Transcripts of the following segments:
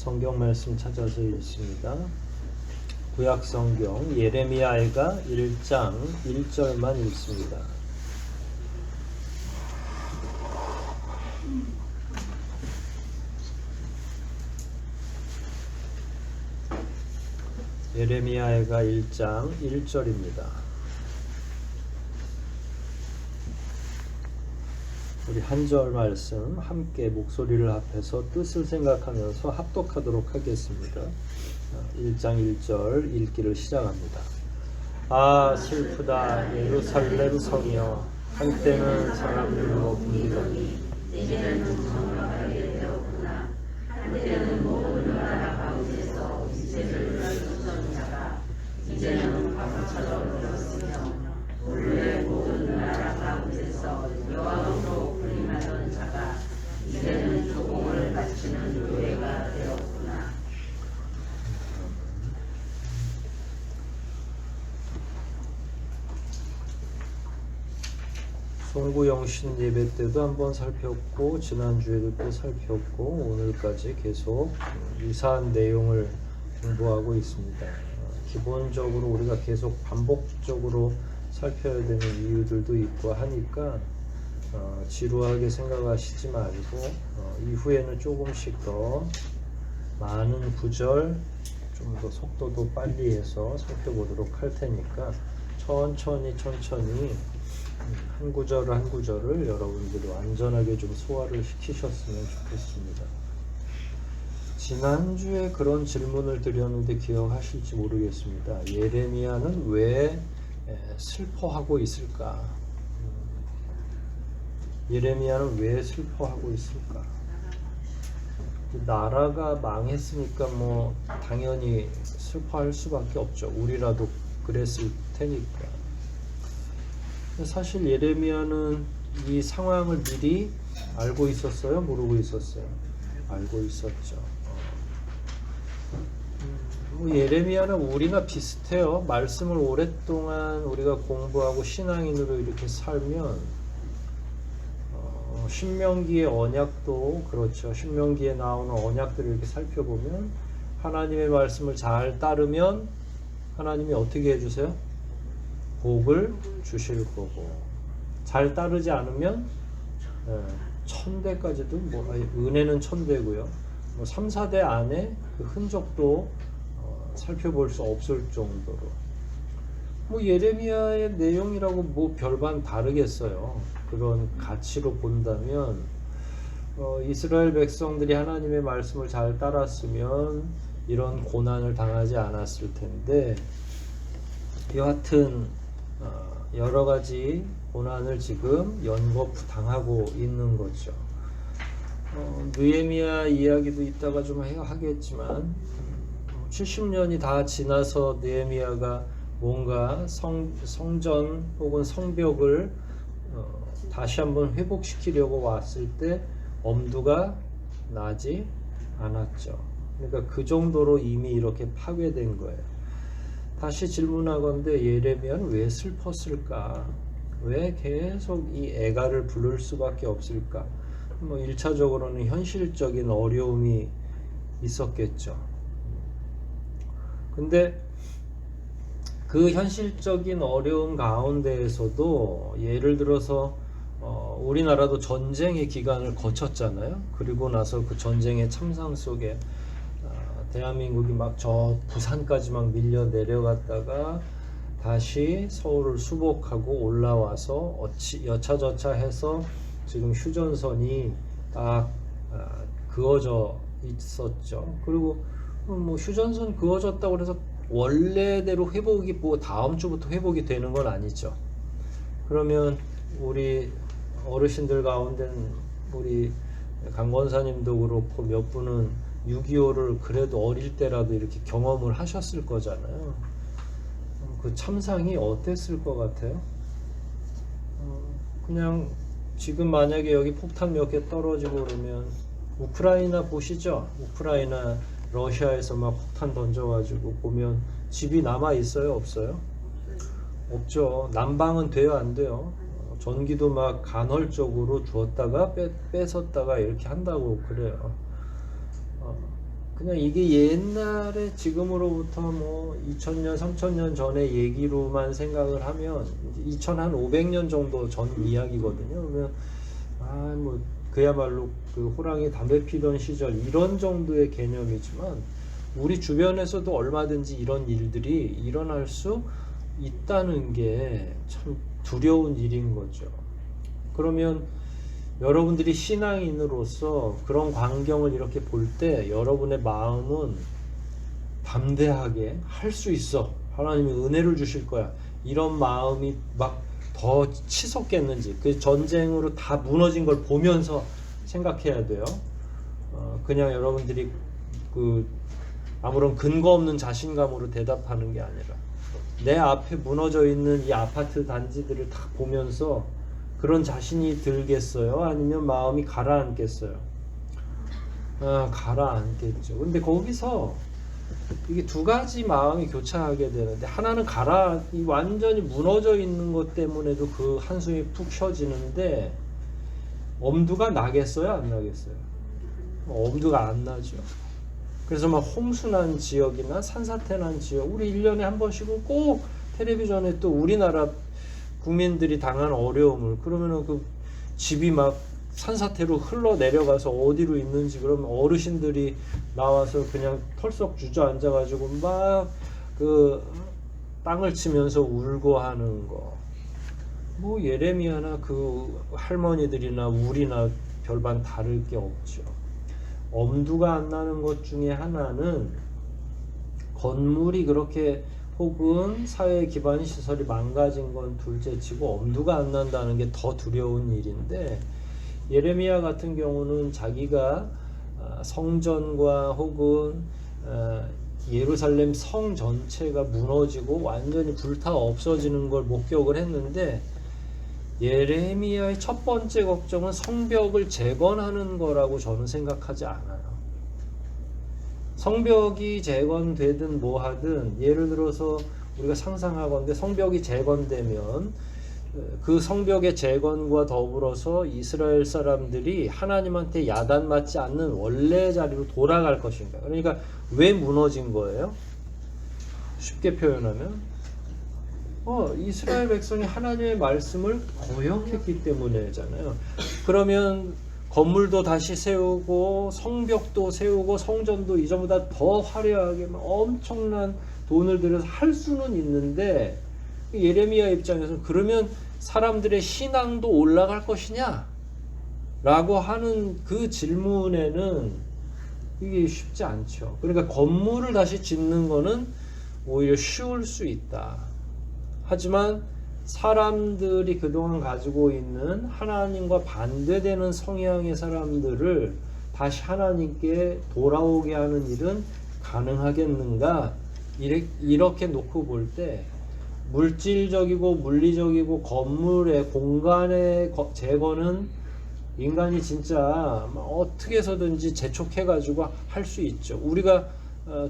성경 말씀 찾아서 읽습니다. 구약 성경 예레미야가 1장 1절만 읽습니다. 예레미야가 1장 1절입니다. 우리 한 절 말씀 함께 목소리를 합해서 뜻을 생각하면서 합독하도록 하겠습니다. 1장 1절 읽기를 시작합니다. 아 슬프다 예루살렘 성이여, 한때는 사람들로 불리더니 이제는 정락하게 되었구나. 한때는 모든 나라 가운데서 이제를 쫓던 자가 이제는 바보처럼 되었으며, 본래 모든 나라 가운데서 여왕으로 불림하던 자가 이제는 조공을 바치는 교회가 되었구나. 송구영신 예배 때도 한번 살폈고, 지난주에도 또 살폈고, 오늘까지 계속 유사한 내용을 공부하고 있습니다. 기본적으로 우리가 계속 반복적으로 살펴야 되는 이유들도 있고 하니까 지루하게 생각하시지 말고 이후에는 조금씩 더 많은 구절, 좀 더 속도도 빨리 해서 살펴보도록 할 테니까 천천히 한 구절 한 구절을 여러분들이 완전하게 좀 소화를 시키셨으면 좋겠습니다. 지난주에 그런 질문을 드렸는데 기억하실지 모르겠습니다. 예레미야는 왜 슬퍼하고 있을까? 예레미야는 왜 슬퍼하고 있을까? 나라가 망했으니까 뭐 당연히 슬퍼할 수밖에 없죠. 우리라도 그랬을 테니까. 사실 예레미야는 이 상황을 미리 알고 있었어요? 모르고 있었어요? 알고 있었죠. 예레미야는 우리나 비슷해요. 말씀을 오랫동안 우리가 공부하고 신앙인으로 이렇게 살면 신명기의 언약도 그렇죠. 신명기에 나오는 언약들을 이렇게 살펴보면 하나님의 말씀을 잘 따르면 하나님이 어떻게 해주세요? 복을 주실 거고, 잘 따르지 않으면 천대까지도 은혜는 천대고요. 3, 4대 안에 그 흔적도 살펴볼 수 없을 정도로 예레미야의 내용이라고 별반 다르겠어요. 그런 가치로 본다면 이스라엘 백성들이 하나님의 말씀을 잘 따랐으면 이런 고난을 당하지 않았을 텐데, 여하튼 여러 가지 고난을 지금 연거푸 당하고 있는 거죠. 느헤미야 이야기도 이따가 좀 하겠지만 70년이 다 지나서 느헤미야가 뭔가 성전 혹은 성벽을 다시 한번 회복시키려고 왔을 때 엄두가 나지 않았죠. 그러니까 그 정도로 이미 이렇게 파괴된 거예요. 다시 질문하건대 예레미야는 왜 슬펐을까? 왜 계속 이 애가를 부를 수밖에 없을까? 1차적으로는 현실적인 어려움이 있었겠죠. 근데 그 현실적인 어려움 가운데에서도 예를 들어서 우리나라도 전쟁의 기간을 거쳤잖아요. 그리고 나서 그 전쟁의 참상 속에 대한민국이 막 저 부산까지 막 밀려 내려갔다가 다시 서울을 수복하고 올라와서 여차저차 해서 지금 휴전선이 딱 그어져 있었죠. 그리고 휴전선 그어졌다고 해서 원래대로 회복이 다음 주부터 회복이 되는 건 아니죠. 그러면 우리 어르신들 가운데는 우리 강 권사님도 그렇고 몇 분은 6.25를 그래도 어릴 때라도 이렇게 경험을 하셨을 거잖아요. 그 참상이 어땠을 것 같아요? 그냥 지금 만약에 여기 폭탄 몇 개 떨어지고 그러면 우크라이나 보시죠? 우크라이나 러시아에서 막 폭탄 던져가지고 보면 집이 남아 있어요? 없어요? 없죠. 난방은 돼요? 안 돼요? 전기도 막 간헐적으로 주었다가 뺏었다가 이렇게 한다고 그래요. 그냥 이게 옛날에 지금으로부터 뭐 2000년, 3000년 전의 얘기로만 생각을 하면 2500년 정도 전 이야기거든요. 그러면 뭐 그야말로 그 호랑이 담배 피던 시절 이런 정도의 개념이지만 우리 주변에서도 얼마든지 이런 일들이 일어날 수 있다는 게 참 두려운 일인 거죠. 그러면 여러분들이 신앙인으로서 그런 광경을 이렇게 볼 때 여러분의 마음은 담대하게 할 수 있어. 하나님이 은혜를 주실 거야. 이런 마음이 막 더 치솟겠는지, 그 전쟁으로 다 무너진 걸 보면서 생각해야 돼요. 그냥 여러분들이 그 아무런 근거 없는 자신감으로 대답하는 게 아니라 내 앞에 무너져 있는 이 아파트 단지들을 다 보면서 그런 자신이 들겠어요? 아니면 마음이 가라앉겠어요? 가라앉겠죠. 근데 거기서 이게 두 가지 마음이 교차하게 되는데, 하나는 완전히 무너져 있는 것 때문에도 그 한숨이 푹 쉬어지는데 엄두가 나겠어요? 안 나겠어요? 엄두가 안 나죠. 그래서 막 홍수난 지역이나 산사태 난 지역, 우리 1년에 한 번씩은 꼭 텔레비전에 또 우리나라 국민들이 당한 어려움을, 그러면은 그 집이 막 산사태로 흘러 내려가서 어디로 있는지, 그러면 어르신들이 나와서 그냥 털썩 주저앉아 가지고 막 그 땅을 치면서 울고 하는 거. 뭐 예레미야나 그 할머니들이나 우리나 별반 다를 게 없죠. 엄두가 안 나는 것 중에 하나는 건물이 그렇게 혹은 사회 기반 시설이 망가진 건 둘째치고 엄두가 안 난다는 게 더 두려운 일인데, 예레미야 같은 경우는 자기가 성전과 혹은 예루살렘 성 전체가 무너지고 완전히 불타 없어지는 걸 목격을 했는데, 예레미야의 첫 번째 걱정은 성벽을 재건하는 거라고 저는 생각하지 않아요. 성벽이 재건되든 뭐 하든, 예를 들어서 우리가 상상하건대 성벽이 재건되면 그 성벽의 재건과 더불어서 이스라엘 사람들이 하나님한테 야단맞지 않는 원래 자리로 돌아갈 것인가. 그러니까 왜 무너진 거예요? 쉽게 표현하면 이스라엘 백성이 하나님의 말씀을 거역했기 때문에잖아요. 그러면 건물도 다시 세우고 성벽도 세우고 성전도 이전보다 더 화려하게 엄청난 돈을 들여서 할 수는 있는데, 예레미야 입장에서는 그러면 사람들의 신앙도 올라갈 것이냐? 라고 하는 그 질문에는 이게 쉽지 않죠. 그러니까 건물을 다시 짓는 거는 오히려 쉬울 수 있다. 하지만 사람들이 그동안 가지고 있는 하나님과 반대되는 성향의 사람들을 다시 하나님께 돌아오게 하는 일은 가능하겠는가? 이렇게 놓고 볼 때 물질적이고 물리적이고 건물의 공간의 재건은 인간이 진짜 어떻게 해서든지 재촉해가지고 할 수 있죠. 우리가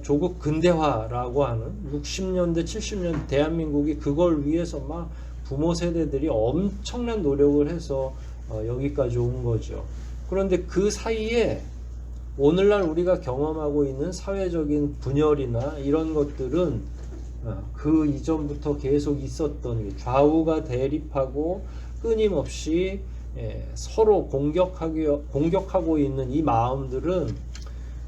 조국 근대화라고 하는 60년대 70년대 대한민국이 그걸 위해서 막 부모 세대들이 엄청난 노력을 해서 여기까지 온 거죠. 그런데 그 사이에 오늘날 우리가 경험하고 있는 사회적인 분열이나 이런 것들은 그 이전부터 계속 있었던, 좌우가 대립하고 끊임없이 서로 공격하고 있는 이 마음들은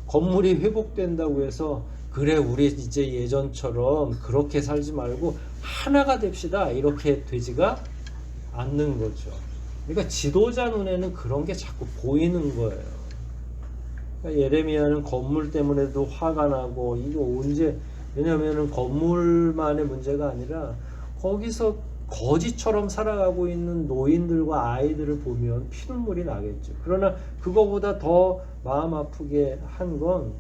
건물이 회복된다고 해서 그래 우리 이제 예전처럼 그렇게 살지 말고 하나가 됩시다 이렇게 되지가 않는 거죠. 그러니까 지도자 눈에는 그런 게 자꾸 보이는 거예요. 그러니까 예레미야는 건물 때문에도 화가 나고, 이거 언제, 왜냐하면 건물만의 문제가 아니라 거기서 거지처럼 살아가고 있는 노인들과 아이들을 보면 피눈물이 나겠죠. 그러나 그거보다 더 마음 아프게 한 건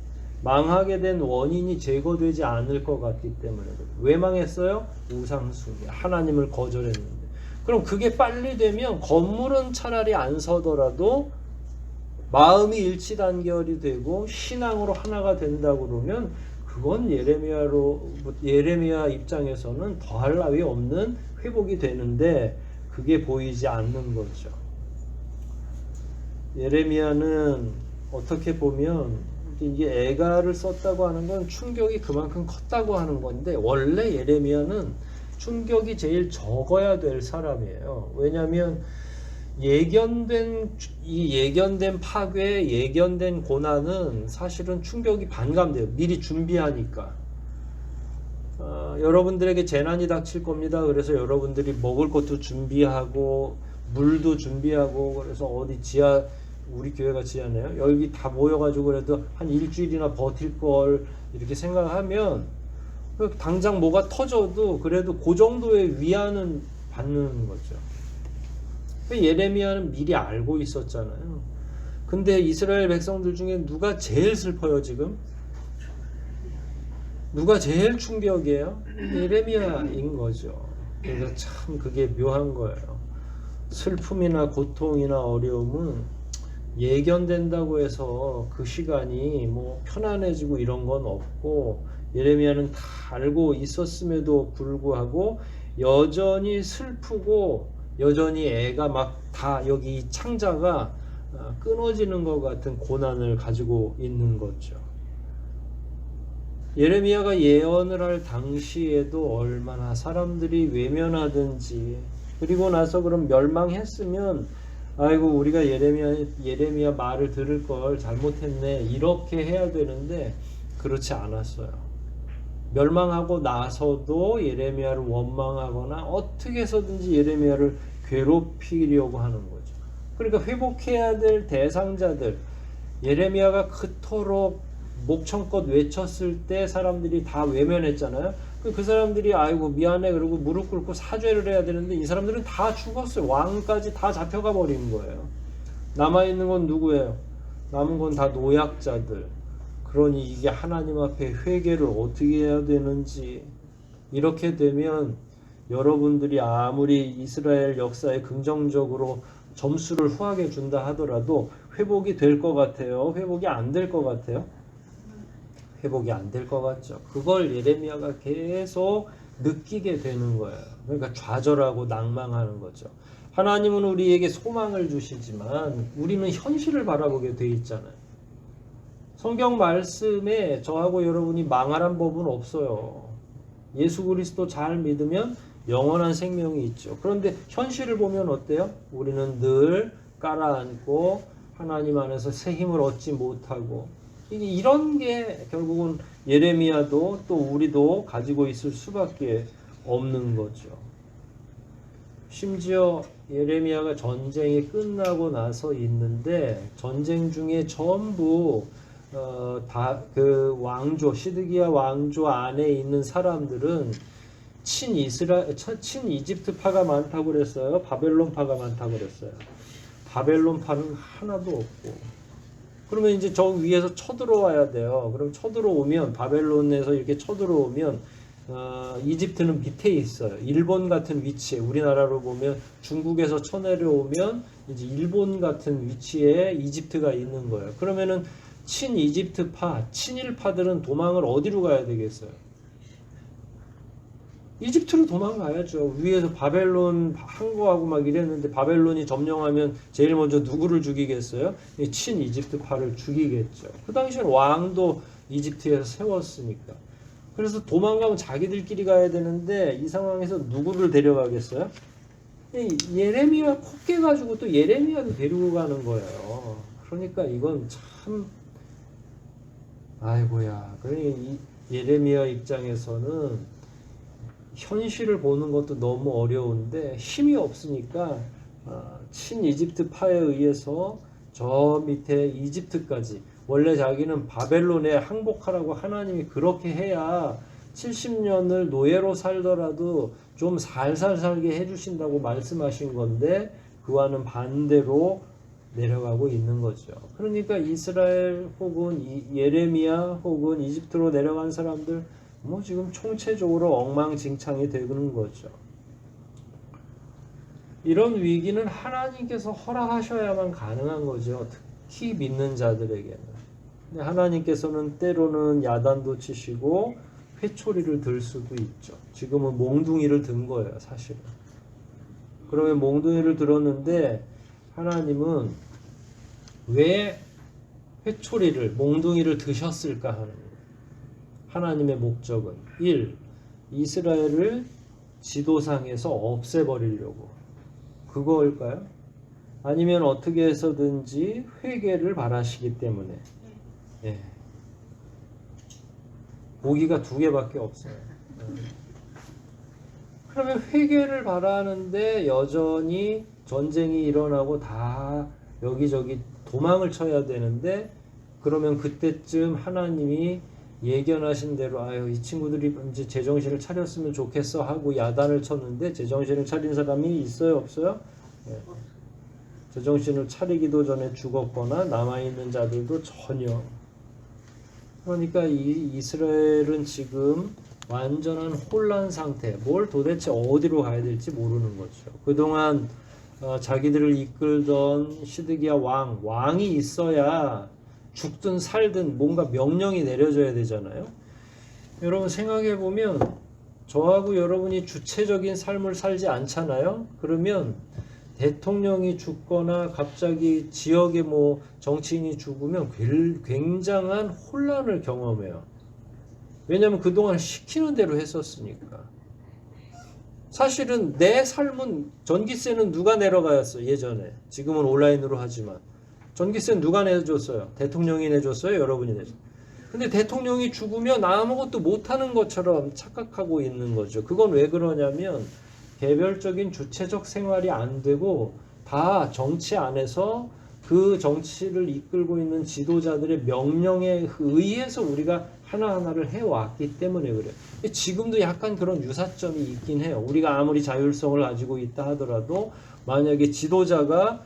망하게 된 원인이 제거되지 않을 것 같기 때문에. 왜 망했어요? 우상숭배, 하나님을 거절했는데. 그럼 그게 빨리 되면 건물은 차라리 안 서더라도 마음이 일치단결이 되고 신앙으로 하나가 된다 그러면 그건 예레미야 입장에서는 더할 나위 없는 회복이 되는데, 그게 보이지 않는 거죠. 예레미야는 어떻게 보면 이게 애가를 썼다고 하는 건 충격이 그만큼 컸다고 하는 건데 원래 예레미야는 충격이 제일 적어야 될 사람이에요. 왜냐하면 예견된 파괴, 예견된 고난은 사실은 충격이 반감돼요. 미리 준비하니까. 여러분들에게 재난이 닥칠 겁니다. 그래서 여러분들이 먹을 것도 준비하고 물도 준비하고 그래서 어디 지하 우리 교회가 지하네요. 여기 다 모여가지고 그래도 한 일주일이나 버틸 걸 이렇게 생각하면 당장 뭐가 터져도 그래도 그 정도의 위안은 받는 거죠. 예레미야는 미리 알고 있었잖아요. 근데 이스라엘 백성들 중에 누가 제일 슬퍼요 지금? 누가 제일 충격이에요? 예레미야인 거죠. 그래서 참 그게 묘한 거예요. 슬픔이나 고통이나 어려움은 예견된다고 해서 그 시간이 뭐 편안해지고 이런 건 없고 예레미야는 다 알고 있었음에도 불구하고 여전히 슬프고 여전히 애가 막 다 여기 창자가 끊어지는 것 같은 고난을 가지고 있는 거죠. 예레미야가 예언을 할 당시에도 얼마나 사람들이 외면하든지 그리고 나서 그럼 멸망했으면 아이고 우리가 예레미야 말을 들을 걸 잘못했네 이렇게 해야 되는데 그렇지 않았어요. 멸망하고 나서도 예레미야를 원망하거나 어떻게 해서든지 예레미야를 괴롭히려고 하는 거죠. 그러니까 회복해야 될 대상자들 예레미야가 그토록 목청껏 외쳤을 때 사람들이 다 외면했잖아요. 그 사람들이 아이고 미안해 그러고 무릎 꿇고 사죄를 해야 되는데 이 사람들은 다 죽었어요. 왕까지 다 잡혀가 버린 거예요. 남아있는 건 누구예요? 남은 건 다 노약자들. 그러니 이게 하나님 앞에 회개를 어떻게 해야 되는지 이렇게 되면 여러분들이 아무리 이스라엘 역사에 긍정적으로 점수를 후하게 준다 하더라도 회복이 될 것 같아요? 회복이 안 될 것 같아요? 회복이 안 될 것 같죠. 그걸 예레미야가 계속 느끼게 되는 거예요. 그러니까 좌절하고 낭망하는 거죠. 하나님은 우리에게 소망을 주시지만 우리는 현실을 바라보게 돼 있잖아요. 성경 말씀에 저하고 여러분이 망하란 법은 없어요. 예수 그리스도 잘 믿으면 영원한 생명이 있죠. 그런데 현실을 보면 어때요? 우리는 늘 깔아앉고 하나님 안에서 새 힘을 얻지 못하고 이런 게 결국은 예레미야도 또 우리도 가지고 있을 수밖에 없는 거죠. 심지어 예레미야가 전쟁이 끝나고 나서 있는데 전쟁 중에 전부 다 그 왕조 시드기야 왕조 안에 있는 사람들은 친이집트파가 많다고 그랬어요. 바벨론파가 많다고 그랬어요. 바벨론파는 하나도 없고. 그러면 이제 저 위에서 쳐들어와야 돼요. 그럼 쳐들어오면 바벨론에서 이렇게 쳐들어오면 이집트는 밑에 있어요. 일본 같은 위치에 우리나라로 보면 중국에서 쳐내려오면 이제 일본 같은 위치에 이집트가 있는 거예요. 그러면은 친이집트파, 친일파들은 도망을 어디로 가야 되겠어요? 이집트로 도망가야죠. 위에서 바벨론 한 거하고 막 이랬는데 바벨론이 점령하면 제일 먼저 누구를 죽이겠어요? 친이집트파를 죽이겠죠. 그 당시엔 왕도 이집트에서 세웠으니까. 그래서 도망가면 자기들끼리 가야 되는데 이 상황에서 누구를 데려가겠어요? 예레미야 코 깨가지고 또 예레미야도 데리고 가는 거예요. 그러니까 이건 참 아이고야. 그러니 이 예레미야 입장에서는 현실을 보는 것도 너무 어려운데 힘이 없으니까 친이집트파에 의해서 저 밑에 이집트까지 원래 자기는 바벨론에 항복하라고 하나님이 그렇게 해야 70년을 노예로 살더라도 좀 살살 살게 해주신다고 말씀하신 건데 그와는 반대로 내려가고 있는 거죠. 그러니까 이스라엘 혹은 예레미야 혹은 이집트로 내려간 사람들 뭐 지금 총체적으로 엉망진창이 되는 거죠. 이런 위기는 하나님께서 허락하셔야만 가능한 거죠. 특히 믿는 자들에게는. 근데 하나님께서는 때로는 야단도 치시고 회초리를 들 수도 있죠. 지금은 몽둥이를 든 거예요, 사실은. 그러면 몽둥이를 들었는데 하나님은 왜 회초리를 몽둥이를 드셨을까 하는 거예요. 하나님의 목적은 1. 이스라엘을 지도상에서 없애버리려고. 그거일까요? 아니면 어떻게 해서든지 회개를 바라시기 때문에. 예. 보기가 두 개밖에 없어요. 그러면 회개를 바라는데 여전히 전쟁이 일어나고 다 여기저기 도망을 쳐야 되는데, 그러면 그때쯤 하나님이 예견하신 대로 아유 이 친구들이 이제 제정신을 차렸으면 좋겠어 하고 야단을 쳤는데 제정신을 차린 사람이 있어요 없어요? 네. 제정신을 차리기도 전에 죽었거나 남아있는 자들도 전혀. 그러니까 이스라엘은 지금 완전한 혼란 상태, 뭘 도대체 어디로 가야 될지 모르는 거죠. 그동안 자기들을 이끌던 시드기야 왕이 있어야 죽든 살든 뭔가 명령이 내려져야 되잖아요. 여러분 생각해 보면 저하고 여러분이 주체적인 삶을 살지 않잖아요. 그러면 대통령이 죽거나 갑자기 지역의 뭐 정치인이 죽으면 굉장한 혼란을 경험해요. 왜냐하면 그동안 시키는 대로 했었으니까. 사실은 내 삶은 전기세는 누가 내려가였어 예전에. 지금은 온라인으로 하지만 전기세는 누가 내줬어요? 대통령이 내줬어요? 여러분이 내줬어요? 근데 대통령이 죽으면 아무것도 못하는 것처럼 착각하고 있는 거죠. 그건 왜 그러냐면 개별적인 주체적 생활이 안 되고 다 정치 안에서 그 정치를 이끌고 있는 지도자들의 명령에 의해서 우리가 하나하나를 해왔기 때문에 그래요. 지금도 약간 그런 유사점이 있긴 해요. 우리가 아무리 자율성을 가지고 있다 하더라도 만약에 지도자가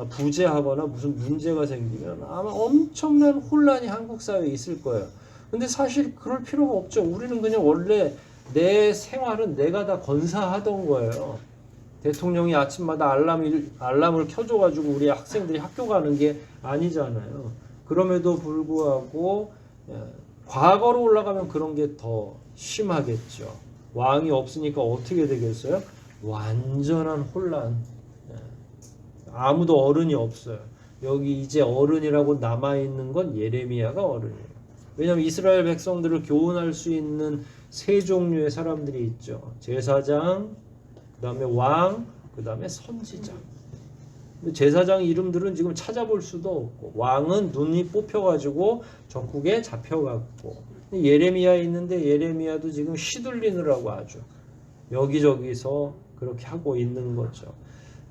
부재하거나 무슨 문제가 생기면 아마 엄청난 혼란이 한국 사회에 있을 거예요. 근데 사실 그럴 필요가 없죠. 우리는 그냥 원래 내 생활은 내가 다 건사하던 거예요. 대통령이 아침마다 알람을 켜줘가지고 우리 학생들이 학교 가는 게 아니잖아요. 그럼에도 불구하고 과거로 올라가면 그런 게 더 심하겠죠. 왕이 없으니까 어떻게 되겠어요? 완전한 혼란. 아무도 어른이 없어요. 여기 이제 어른이라고 남아있는 건 예레미야가 어른이에요. 왜냐하면 이스라엘 백성들을 교훈할 수 있는 세 종류의 사람들이 있죠. 제사장, 그 다음에 왕, 그 다음에 선지자. 근데 제사장 이름들은 지금 찾아볼 수도 없고, 왕은 눈이 뽑혀가지고 적국에 잡혀갔고, 예레미야 있는데 예레미야도 지금 시들리느라고 아주 여기저기서 그렇게 하고 있는 거죠.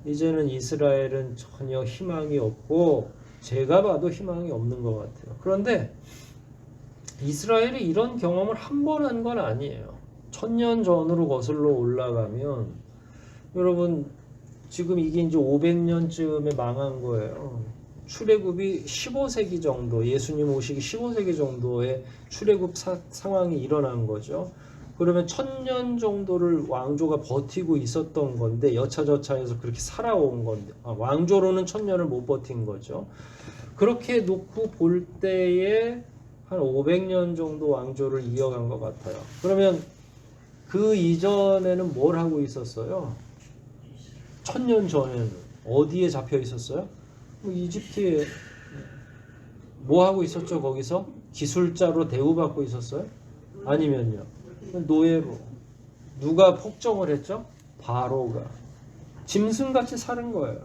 이제는 이스라엘은 전혀 희망이 없고 제가 봐도 희망이 없는 것 같아요. 그런데 이스라엘이 이런 경험을 한 번 한 건 아니에요. 1000년 전으로 거슬러 올라가면 여러분 지금 이게 이제 500년쯤에 망한 거예요. 출애굽이 15세기 정도, 예수님 오시기 15세기 정도의 출애굽 상황이 일어난 거죠. 그러면 1000년 정도를 왕조가 버티고 있었던 건데 여차저차해서 그렇게 살아온 건데 왕조로는 1000년을 못 버틴 거죠. 그렇게 놓고 볼 때에 한 500년 정도 왕조를 이어간 것 같아요. 그러면 그 이전에는 뭘 하고 있었어요? 1000년 전에는 어디에 잡혀 있었어요? 이집트에 뭐 하고 있었죠? 거기서 기술자로 대우받고 있었어요? 아니면요? 노예로. 누가 폭정을 했죠? 바로가. 짐승같이 사는 거예요.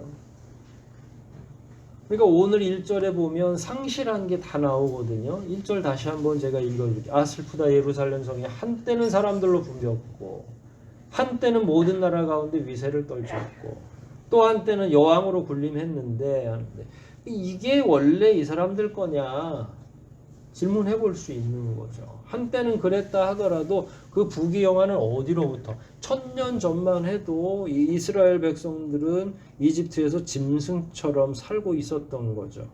그러니까 오늘 1절에 보면 상실한 게 다 나오거든요. 1절 다시 한번 제가 읽어드릴게요. 아 슬프다 예루살렘 성이 한때는 사람들로 부렸고 한때는 모든 나라 가운데 위세를 떨쳤고 또 한때는 여왕으로 군림했는데 이게 원래 이 사람들 거냐 질문해 볼 수 있는 거죠. 한때는 그랬다 하더라도 그 부귀영화는 어디로부터 1000년 전만 해도 이 이스라엘 백성들은 이집트에서 짐승처럼 살고 있었던 거죠.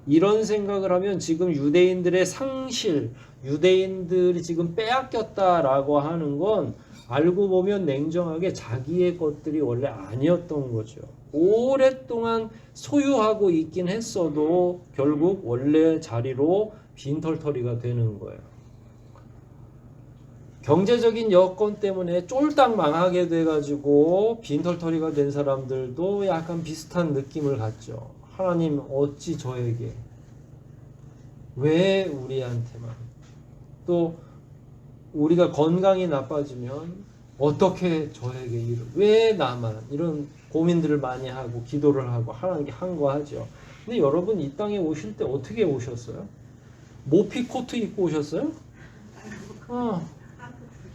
이런 생각을 하면 지금 유대인들의 상실, 유대인들이 지금 빼앗겼다라고 하는 건 알고 보면 냉정하게 자기의 것들이 원래 아니었던 거죠. 오랫동안 소유하고 있긴 했어도 결국 원래 자리로 빈털터리가 되는 거예요. 경제적인 여건 때문에 쫄딱 망하게 돼가지고 빈털터리가 된 사람들도 약간 비슷한 느낌을 갖죠. 하나님 어찌 저에게 왜 우리한테만? 또 우리가 건강이 나빠지면 어떻게 저에게 왜 나만? 이런 고민들을 많이 하고 기도를 하고 하나님께 항거하죠. 근데 여러분 이 땅에 오실 때 어떻게 오셨어요? 모피 코트 입고 오셨어요?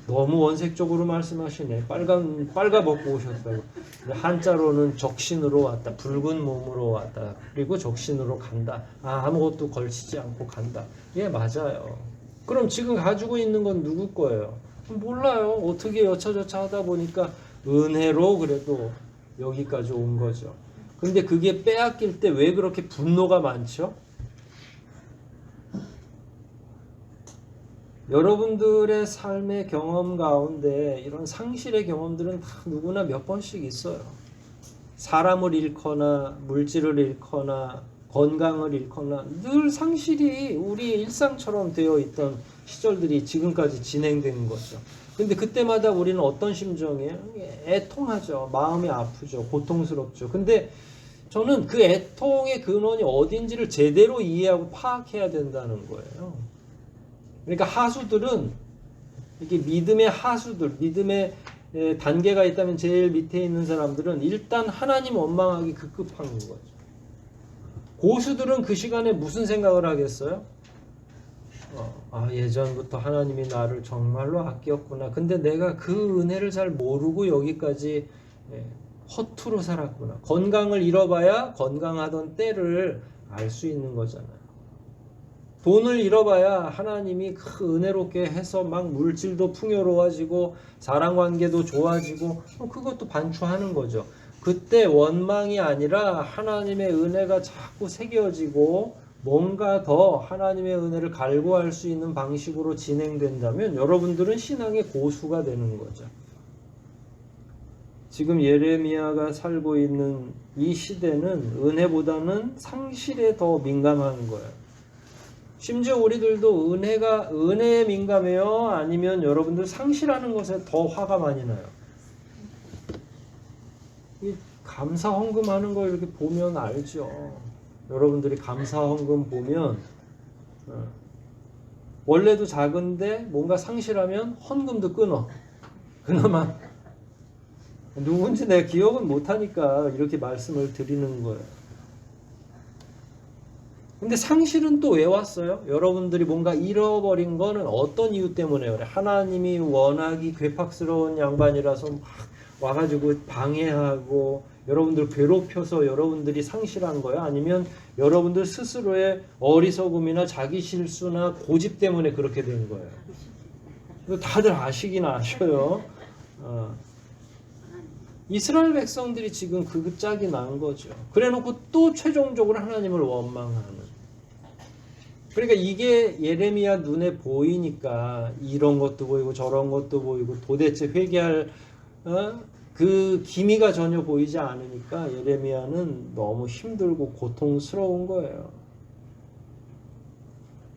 너무 원색적으로 말씀하시네. 빨가 벗고 오셨다고. 한자로는 적신으로 왔다. 붉은 몸으로 왔다. 그리고 적신으로 간다. 아무것도 걸치지 않고 간다. 예, 맞아요. 그럼 지금 가지고 있는 건 누구 거예요? 몰라요. 어떻게 여차저차 하다 보니까 은혜로 그래도 여기까지 온 거죠. 근데 그게 빼앗길 때 왜 그렇게 분노가 많죠? 여러분들의 삶의 경험 가운데 이런 상실의 경험들은 다 누구나 몇 번씩 있어요. 사람을 잃거나 물질을 잃거나 건강을 잃거나 늘 상실이 우리의 일상처럼 되어 있던 시절들이 지금까지 진행된 거죠. 근데 그때마다 우리는 어떤 심정이에요? 애통하죠. 마음이 아프죠. 고통스럽죠. 근데 저는 그 애통의 근원이 어딘지를 제대로 이해하고 파악해야 된다는 거예요. 그러니까 하수들은 이게 믿음의 하수들, 믿음의 단계가 있다면 제일 밑에 있는 사람들은 일단 하나님 원망하기 급급한 거죠. 고수들은 그 시간에 무슨 생각을 하겠어요? 예전부터 하나님이 나를 정말로 아꼈구나. 근데 내가 그 은혜를 잘 모르고 여기까지 허투루 살았구나. 건강을 잃어봐야 건강하던 때를 알 수 있는 거잖아요. 돈을 잃어봐야 하나님이 그 은혜롭게 해서 막 물질도 풍요로워지고 사랑관계도 좋아지고 그것도 반추하는 거죠. 그때 원망이 아니라 하나님의 은혜가 자꾸 새겨지고 뭔가 더 하나님의 은혜를 갈구할 수 있는 방식으로 진행된다면 여러분들은 신앙의 고수가 되는 거죠. 지금 예레미야가 살고 있는 이 시대는 은혜보다는 상실에 더 민감한 거예요. 심지어 우리들도 은혜에 민감해요? 아니면 여러분들 상실하는 것에 더 화가 많이 나요? 이 감사 헌금하는 거 이렇게 보면 알죠. 여러분들이 감사 헌금 보면 원래도 작은데 뭔가 상실하면 헌금도 끊어. 그나마 누군지 내가 기억은 못하니까 이렇게 말씀을 드리는 거예요. 근데 상실은 또 왜 왔어요? 여러분들이 뭔가 잃어버린 거는 어떤 이유 때문에 그래? 하나님이 워낙이 괴팍스러운 양반이라서 막 와가지고 방해하고 여러분들 괴롭혀서 여러분들이 상실한 거예요? 아니면 여러분들 스스로의 어리석음이나 자기 실수나 고집 때문에 그렇게 된 거예요? 다들 아시긴 아셔요. 이스라엘 백성들이 지금 그 짝이 난 거죠. 그래놓고 또 최종적으로 하나님을 원망하는. 그러니까 이게 예레미야 눈에 보이니까 이런 것도 보이고 저런 것도 보이고 도대체 회개할 그 기미가 전혀 보이지 않으니까 예레미야는 너무 힘들고 고통스러운 거예요.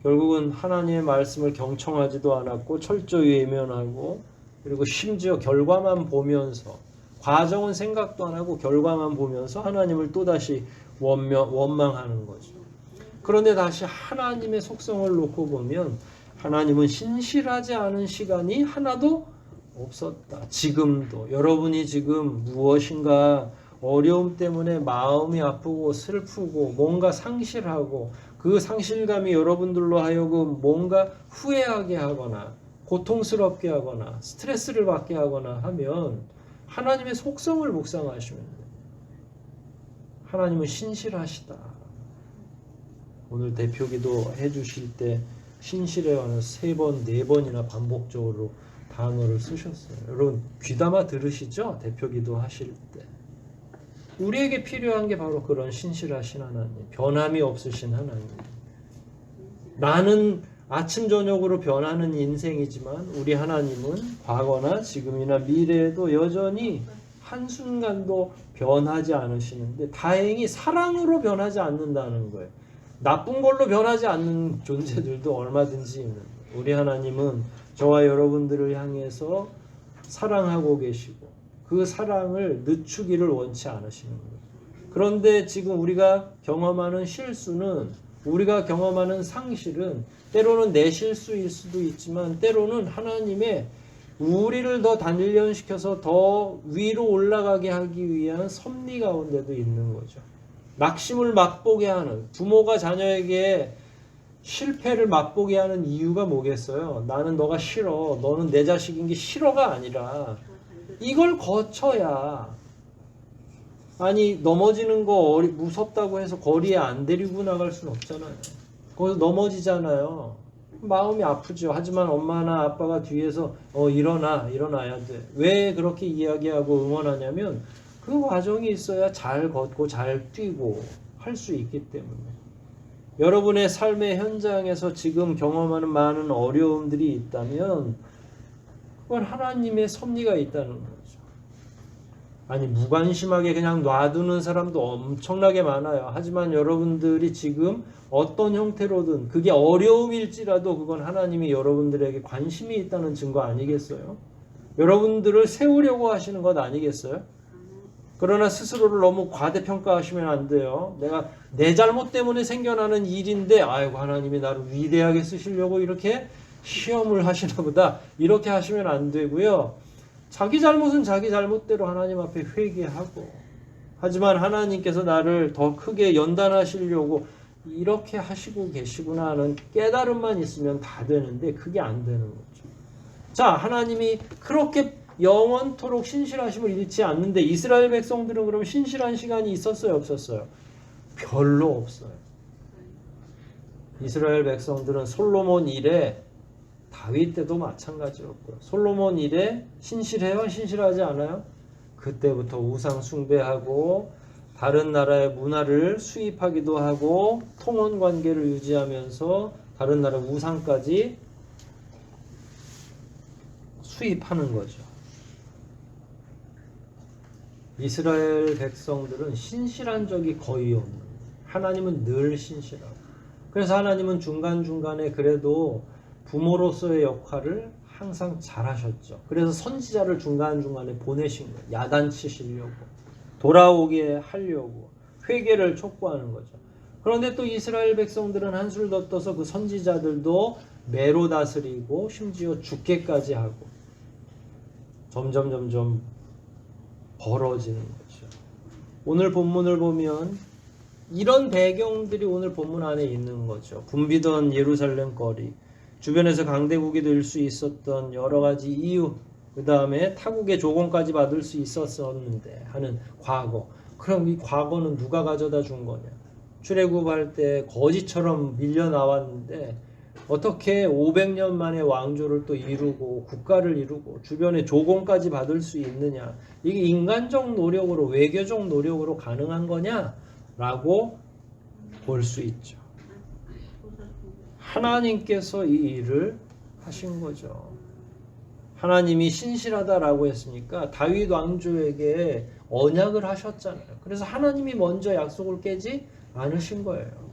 결국은 하나님의 말씀을 경청하지도 않았고 철저히 외면하고 그리고 심지어 결과만 보면서 과정은 생각도 안 하고 결과만 보면서 하나님을 또다시 원망하는 거죠. 그런데 다시 하나님의 속성을 놓고 보면 하나님은 신실하지 않은 시간이 하나도 없었다. 지금도 여러분이 지금 무엇인가 어려움 때문에 마음이 아프고 슬프고 뭔가 상실하고 그 상실감이 여러분들로 하여금 뭔가 후회하게 하거나 고통스럽게 하거나 스트레스를 받게 하거나 하면 하나님의 속성을 묵상하시면 돼요. 하나님은 신실하시다. 오늘 대표기도 해주실 때 신실에 관한 3번, 4번이나 반복적으로 단어를 쓰셨어요. 여러분 귀담아 들으시죠? 대표기도 하실 때. 우리에게 필요한 게 바로 그런 신실하신 하나님, 변함이 없으신 하나님. 나는 아침 저녁으로 변하는 인생이지만 우리 하나님은 과거나 지금이나 미래에도 여전히 한순간도 변하지 않으시는데 다행히 사랑으로 변하지 않는다는 거예요. 나쁜 걸로 변하지 않는 존재들도 얼마든지 있는 거예요. 우리 하나님은 저와 여러분들을 향해서 사랑하고 계시고 그 사랑을 늦추기를 원치 않으시는 거예요. 그런데 지금 우리가 경험하는 실수는 우리가 경험하는 상실은 때로는 내 실수일 수도 있지만 때로는 하나님의 우리를 더 단련시켜서 더 위로 올라가게 하기 위한 섭리 가운데도 있는 거죠. 낙심을 맛보게 하는, 부모가 자녀에게 실패를 맛보게 하는 이유가 뭐겠어요? 나는 너가 싫어, 너는 내 자식인 게 싫어가 아니라 이걸 거쳐야, 아니 넘어지는 거 무섭다고 해서 거리에 안 데리고 나갈 수는 없잖아요. 거기서 넘어지잖아요. 마음이 아프죠. 하지만 엄마나 아빠가 뒤에서 일어나야 돼. 왜 그렇게 이야기하고 응원하냐면 그 과정이 있어야 잘 걷고 잘 뛰고 할 수 있기 때문에. 여러분의 삶의 현장에서 지금 경험하는 많은 어려움들이 있다면 그건 하나님의 섭리가 있다는 거죠. 아니 무관심하게 그냥 놔두는 사람도 엄청나게 많아요. 하지만 여러분들이 지금 어떤 형태로든 그게 어려움일지라도 그건 하나님이 여러분들에게 관심이 있다는 증거 아니겠어요? 여러분들을 세우려고 하시는 것 아니겠어요? 그러나 스스로를 너무 과대평가하시면 안 돼요. 내가 내 잘못 때문에 생겨나는 일인데 아이고 하나님이 나를 위대하게 쓰시려고 이렇게 시험을 하시나 보다 이렇게 하시면 안 되고요. 자기 잘못은 자기 잘못대로 하나님 앞에 회개하고, 하지만 하나님께서 나를 더 크게 연단하시려고 이렇게 하시고 계시구나 하는 깨달음만 있으면 다 되는데 그게 안 되는 거죠. 자, 하나님이 그렇게 영원토록 신실하심을 잃지 않는데 이스라엘 백성들은 그럼 신실한 시간이 있었어요, 없었어요? 별로 없어요. 이스라엘 백성들은 솔로몬 이래, 다윗 때도 마찬가지였고요. 솔로몬 이래 신실해요? 신실하지 않아요? 그때부터 우상 숭배하고 다른 나라의 문화를 수입하기도 하고 통혼 관계를 유지하면서 다른 나라 우상까지 수입하는 거죠. 이스라엘 백성들은 신실한 적이 거의 없는 거예요. 하나님은 늘 신실하고. 그래서 하나님은 중간중간에 그래도 부모로서의 역할을 항상 잘하셨죠. 그래서 선지자를 중간중간에 보내신 거예요. 야단치시려고, 돌아오게 하려고, 회개를 촉구하는 거죠. 그런데 또 이스라엘 백성들은 한술 더 떠서 그 선지자들도 매로 다스리고 심지어 죽게까지 하고 점점 벌어지는 거죠. 오늘 본문을 보면 이런 배경들이 오늘 본문 안에 있는 거죠. 붐비던 예루살렘 거리, 주변에서 강대국이 될 수 있었던 여러 가지 이유, 그 다음에 타국의 조공까지 받을 수 있었었는데 하는 과거. 그럼 이 과거는 누가 가져다 준 거냐? 출애굽할 때 거지처럼 밀려 나왔는데 어떻게 500년 만에 왕조를 또 이루고 국가를 이루고 주변에 조공까지 받을 수 있느냐? 이게 인간적 노력으로, 외교적 노력으로 가능한 거냐라고 볼 수 있죠. 하나님께서 이 일을 하신 거죠. 하나님이 신실하다라고 했으니까 다윗 왕조에게 언약을 하셨잖아요. 그래서 하나님이 먼저 약속을 깨지 않으신 거예요.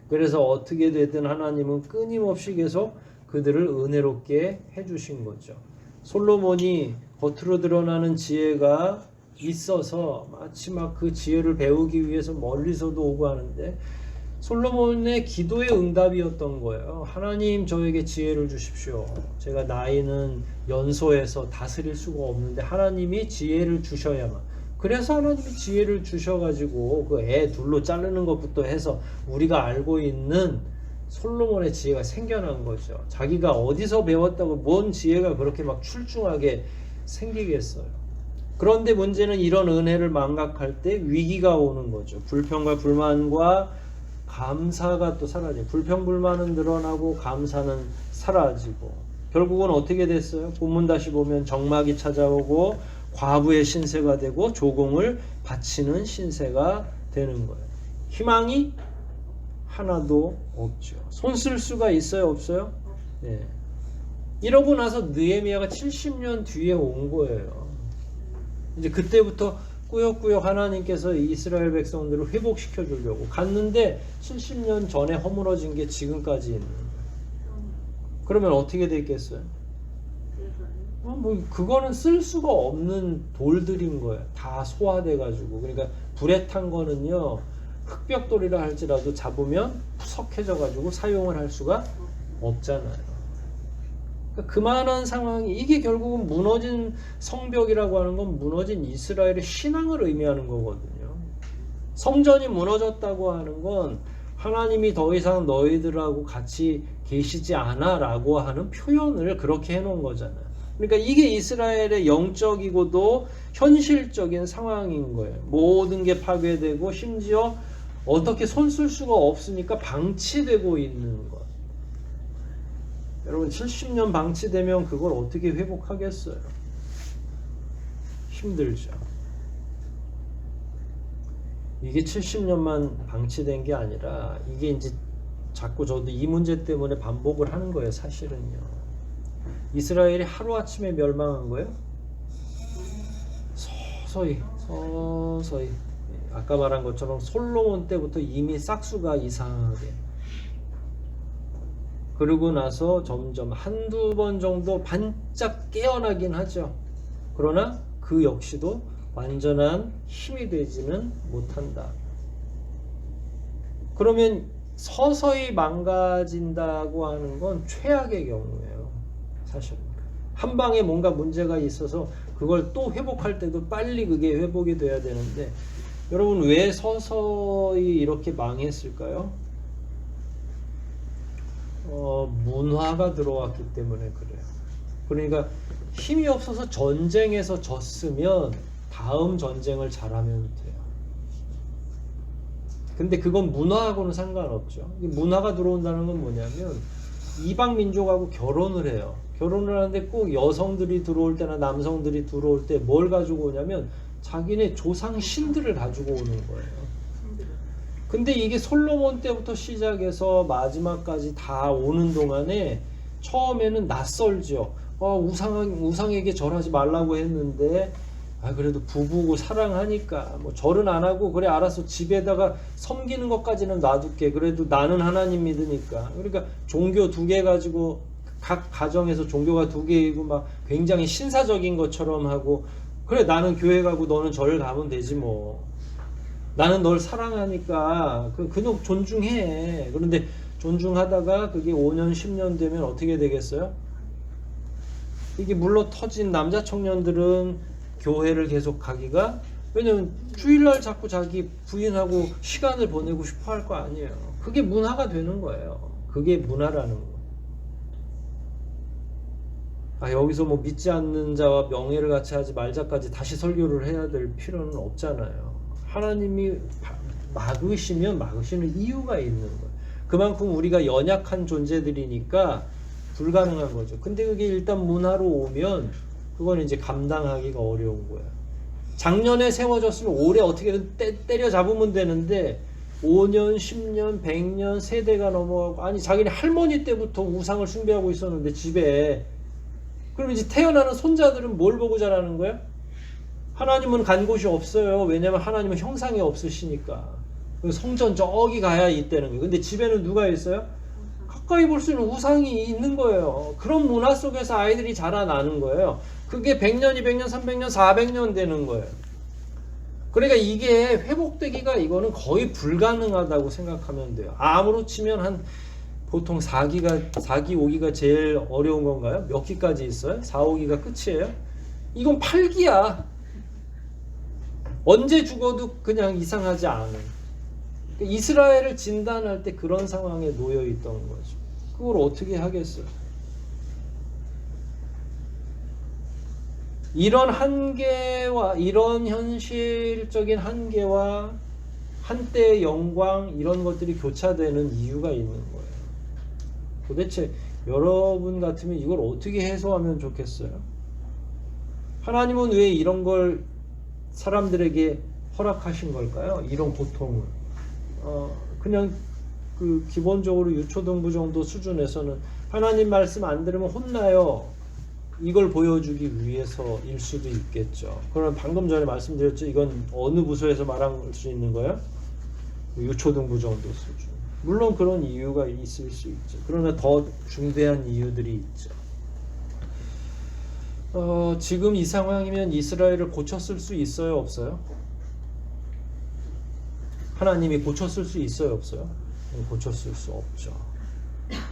그래서 어떻게 되든 하나님은 끊임없이 계속 그들을 은혜롭게 해주신 거죠. 솔로몬이 겉으로 드러나는 지혜가 있어서 마치 막 그 지혜를 배우기 위해서 멀리서도 오고 하는데 솔로몬의 기도의 응답이었던 거예요. 하나님 저에게 지혜를 주십시오. 제가 나이는 연소해서 다스릴 수가 없는데 하나님이 지혜를 주셔야만. 그래서 하나님이 지혜를 주셔가지고 그 애 둘로 자르는 것부터 해서 우리가 알고 있는 솔로몬의 지혜가 생겨난 거죠. 자기가 어디서 배웠다고 뭔 지혜가 그렇게 막 출중하게 생기겠어요. 그런데 문제는 이런 은혜를 망각할 때 위기가 오는 거죠. 불평과 불만과 감사가 또 사라지고, 불평불만은 늘어나고 감사는 사라지고, 결국은 어떻게 됐어요? 본문 다시 보면 정막이 찾아오고 과부의 신세가 되고 조공을 바치는 신세가 되는 거예요. 희망이 하나도 없죠. 손 쓸 수가 있어요, 없어요? 네. 이러고 나서 느헤미야가 70년 뒤에 온 거예요. 이제 그때부터 꾸역꾸역 하나님께서 이스라엘 백성들을 회복시켜 주려고 갔는데 70년 전에 허물어진 게 지금까지 있는 거예요. 그러면 어떻게 됐겠어요? 뭐 그거는 쓸 수가 없는 돌들인 거예요. 다 소화돼 가지고. 그러니까 불에 탄 거는요, 흑벽돌이라 할지라도 잡으면 푸석해져 가지고 사용을 할 수가 없잖아요. 그러니까 그만한 상황이 이게 결국은 무너진 성벽이라고 하는 건 무너진 이스라엘의 신앙을 의미하는 거거든요. 성전이 무너졌다고 하는 건 하나님이 더 이상 너희들하고 같이 계시지 않아 라고 하는 표현을 그렇게 해놓은 거잖아요. 그러니까 이게 이스라엘의 영적이고도 현실적인 상황인 거예요. 모든 게 파괴되고 심지어 어떻게 손쓸 수가 없으니까 방치되고 있는 것. 여러분 70년 방치되면 그걸 어떻게 회복하겠어요? 힘들죠. 이게 70년만 방치된 게 아니라 이게 이제 자꾸 저도 이 문제 때문에 반복을 하는 거예요. 사실은요. 이스라엘이 하루아침에 멸망한 거예요? 서서히 아까 말한 것처럼 솔로몬 때부터 이미 싹수가 이상하게 그러고 나서 점점 한두 번 정도 반짝 깨어나긴 하죠. 그러나 그 역시도 완전한 힘이 되지는 못한다. 그러면 서서히 망가진다고 하는 건 최악의 경우예요. 사실 한 방에 뭔가 문제가 있어서 그걸 또 회복할 때도 빨리 그게 회복이 돼야 되는데 여러분 왜 서서히 이렇게 망했을까요? 문화가 들어왔기 때문에 그래요. 그러니까 힘이 없어서 전쟁에서 졌으면 다음 전쟁을 잘하면 돼요. 근데 그건 문화하고는 상관없죠. 문화가 들어온다는 건 뭐냐면 이방 민족하고 결혼을 해요. 결혼을 하는데 꼭 여성들이 들어올 때나 남성들이 들어올 때 뭘 가지고 오냐면 자기네 조상 신들을 가지고 오는 거예요. 근데 이게 솔로몬 때부터 시작해서 마지막까지 다 오는 동안에 처음에는 낯설죠. 우상에게 절하지 말라고 했는데 그래도 부부고 사랑하니까 뭐 절은 안 하고 그래 알아서 집에다가 섬기는 것까지는 놔둘게. 그래도 나는 하나님 믿으니까. 그러니까 종교 2개 가지고 각 가정에서 종교가 2개이고 막 굉장히 신사적인 것처럼 하고 그래 나는 교회 가고 너는 절 가면 되지 뭐. 나는 널 사랑하니까 그냥 존중해. 그런데 존중하다가 그게 5년 10년 되면 어떻게 되겠어요? 이게 물러 터진 남자 청년들은 교회를 계속 가기가 왜냐면 주일날 자꾸 자기 부인하고 시간을 보내고 싶어 할 거 아니에요. 그게 문화가 되는 거예요. 그게 문화라는 거. 여기서 뭐 믿지 않는 자와 명예를 같이 하지 말자까지 다시 설교를 해야 될 필요는 없잖아요. 하나님이 막으시면 막으시는 이유가 있는 거예요. 그만큼 우리가 연약한 존재들이니까 불가능한 거죠. 근데 그게 일단 문화로 오면 그건 이제 감당하기가 어려운 거예요. 작년에 세워졌으면 올해 어떻게든 때려 잡으면 되는데 5년, 10년, 100년 세대가 넘어가고 아니 자기네 할머니 때부터 우상을 숭배하고 있었는데 집에 그럼 이제 태어나는 손자들은 뭘 보고 자라는 거예요? 하나님은 간 곳이 없어요. 왜냐면 하나님은 형상이 없으시니까. 성전 저기 가야 있다는 거예요. 근데 집에는 누가 있어요? 가까이 볼 수 있는 우상이 있는 거예요. 그런 문화 속에서 아이들이 자라나는 거예요. 그게 100년, 200년, 300년, 400년 되는 거예요. 그러니까 이게 회복되기가 이거는 거의 불가능하다고 생각하면 돼요. 암으로 치면 보통 4기가 5기가 제일 어려운 건가요? 몇 기까지 있어요? 4, 5기가 끝이에요? 이건 8기야. 언제 죽어도 그냥 이상하지 않은. 이스라엘을 진단할 때 그런 상황에 놓여 있던 거죠. 그걸 어떻게 하겠어요? 이런 한계와 이런 현실적인 한계와 한때의 영광 이런 것들이 교차되는 이유가 있는 거예요. 도대체 여러분 같으면 이걸 어떻게 해소하면 좋겠어요? 하나님은 왜 이런 걸 사람들에게 허락하신 걸까요? 이런 고통을. 그냥 그 기본적으로 유초등부 정도 수준에서는 하나님 말씀 안 들으면 혼나요. 이걸 보여주기 위해서일 수도 있겠죠. 그럼 방금 전에 말씀드렸죠. 이건 어느 부서에서 말할 수 있는 거예요? 유초등부 정도 수준. 물론 그런 이유가 있을 수 있죠. 그러나 더 중대한 이유들이 있죠. 지금 이 상황이면 이스라엘을 고쳤을 수 있어요? 없어요? 하나님이 고쳤을 수 있어요, 없어요? 고쳤을 수 없죠.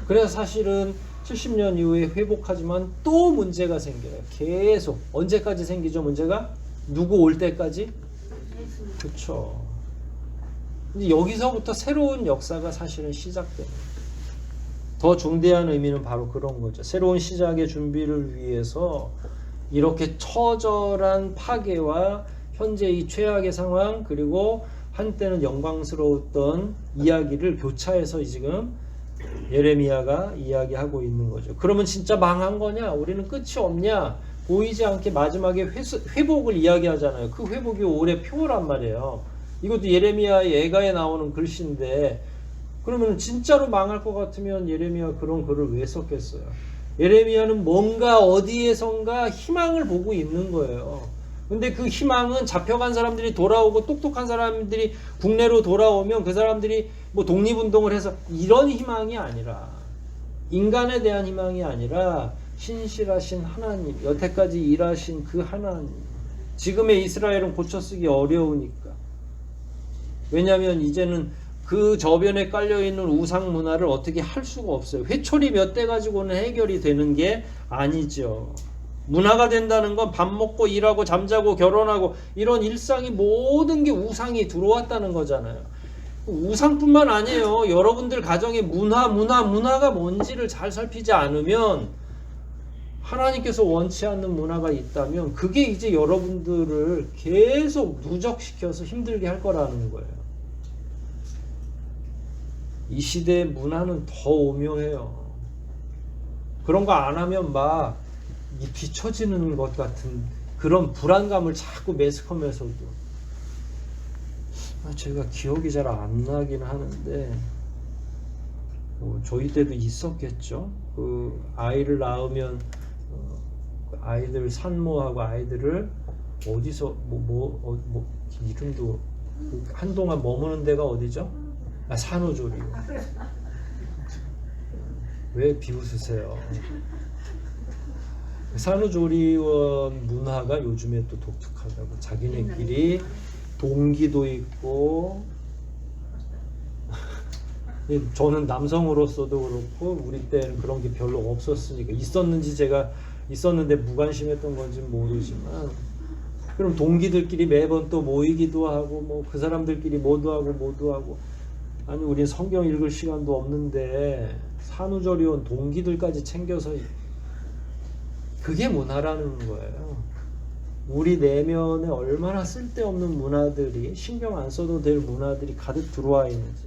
그래서 사실은 70년 이후에 회복하지만 또 문제가 생겨요. 계속. 언제까지 생기죠, 문제가? 누구 올 때까지? 그렇죠. 근데 여기서부터 새로운 역사가 사실은 시작됩니다. 더 중대한 의미는 바로 그런 거죠. 새로운 시작의 준비를 위해서 이렇게 처절한 파괴와 현재 이 최악의 상황, 그리고 한때는 영광스러웠던 이야기를 교차해서 지금 예레미야가 이야기하고 있는 거죠. 그러면 진짜 망한 거냐? 우리는 끝이 없냐? 보이지 않게 마지막에 회복을 이야기하잖아요. 그 회복이 올해 표어란 말이에요. 이것도 예레미야의 예가에 나오는 글씨인데, 그러면 진짜로 망할 것 같으면 예레미야 그런 글을 왜 썼겠어요? 예레미야는 뭔가 어디에선가 희망을 보고 있는 거예요. 근데 그 희망은 잡혀간 사람들이 돌아오고 똑똑한 사람들이 국내로 돌아오면 그 사람들이 뭐 독립운동을 해서 이런 희망이 아니라, 인간에 대한 희망이 아니라 신실하신 하나님, 여태까지 일하신 그 하나님. 지금의 이스라엘은 고쳐쓰기 어려우니까. 왜냐하면 이제는 그 저변에 깔려있는 우상 문화를 어떻게 할 수가 없어요. 회초리 몇 대 가지고는 해결이 되는 게 아니죠. 문화가 된다는 건 밥 먹고 일하고 잠자고 결혼하고 이런 일상이 모든 게 우상이 들어왔다는 거잖아요. 우상뿐만 아니에요. 여러분들 가정의 문화가 뭔지를 잘 살피지 않으면, 하나님께서 원치 않는 문화가 있다면 그게 이제 여러분들을 계속 누적시켜서 힘들게 할 거라는 거예요. 이 시대의 문화는 더 오묘해요. 그런 거 안 하면 막 뒤처지는 것 같은 그런 불안감을 자꾸 매스컴에서도, 제가 기억이 잘 안 나긴 하는데 저희 때도 있었겠죠. 그 아이를 낳으면 아이들 산모하고 아이들을 어디서 이름도 한동안 머무는 데가 어디죠? 산후조리원. 왜 비웃으세요? 산후조리원 문화가 요즘에 또 독특하다고. 자기네끼리 동기도 있고, 저는 남성으로서도 그렇고 우리 때는 그런 게 별로 없었으니까, 있었는지 제가 있었는데 무관심했던 건지 모르지만, 그럼 동기들끼리 매번 또 모이기도 하고, 뭐 그 사람들끼리 모두 하고, 아니 우린 성경 읽을 시간도 없는데 산후조리원 동기들까지 챙겨서, 그게 문화라는 거예요. 우리 내면에 얼마나 쓸데없는 문화들이, 신경 안 써도 될 문화들이 가득 들어와 있는지.